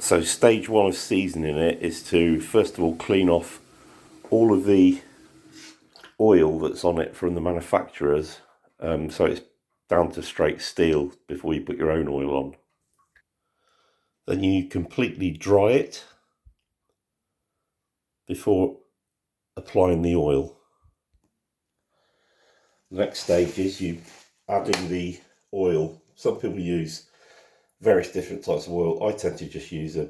So stage one of seasoning it is to first of all clean off all of the oil that's on it from the manufacturers, so it's down to straight steel before you put your own oil on. Then you completely dry it before applying the oil. The next stage is you adding the oil. Some people use various different types of oil. I tend to just use a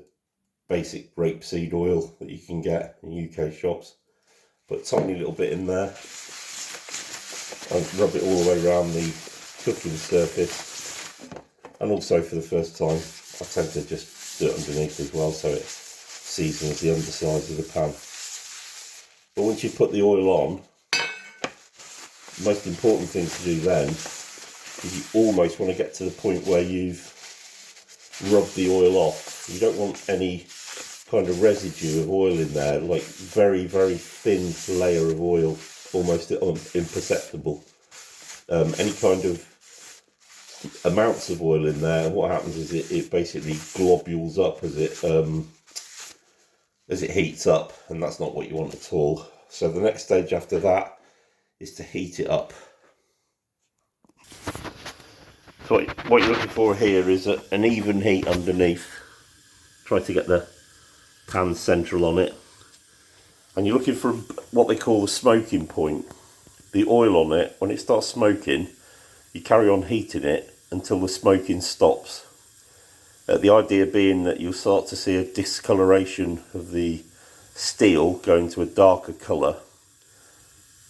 basic rapeseed oil that you can get in UK shops. Put a tiny little bit in there and rub it all the way around the cooking surface. And also for the first time, I tend to just do it underneath as well, so it seasons the undersides of the pan. But once you put the oil on, the most important thing to do then is you almost want to get to the point where you've rubbed the oil off. You don't want any kind of residue of oil in there, like very, very thin layer of oil, almost imperceptible. Any kind of amounts of oil in there, what happens is it basically globules up as it heats up, and that's not what you want at all. So the next stage after that is to heat it up. So what you're looking for here is an even heat underneath. Try to get the pan central on it, and you're looking for what they call the smoking point. The oil on it, when it starts smoking, you carry on heating it until the smoking stops. The idea being that you'll start to see a discoloration of the steel going to a darker colour,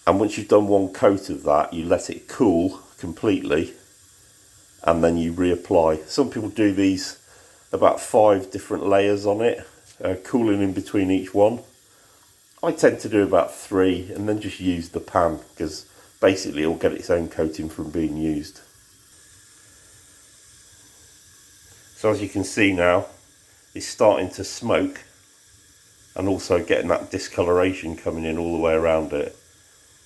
and once you've done one coat of that, you let it cool completely and then you reapply. Some people do these about 5 different layers on it, cooling in between each one. I tend to do about 3 and then just use the pan, because basically it'll get its own coating from being used. So as you can see now, it's starting to smoke and also getting that discoloration coming in all the way around it.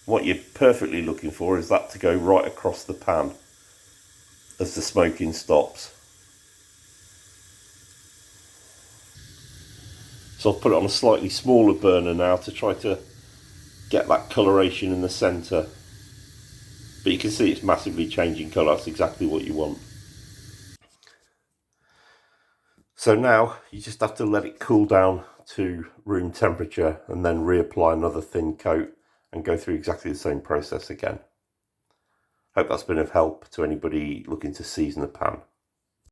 What you're perfectly looking for is that to go right across the pan as the smoking stops. So I've put it on a slightly smaller burner now to try to get that coloration in the centre. But you can see it's massively changing colour. That's exactly what you want. So now you just have to let it cool down to room temperature and then reapply another thin coat and go through exactly the same process again. Hope that's been of help to anybody looking to season a pan.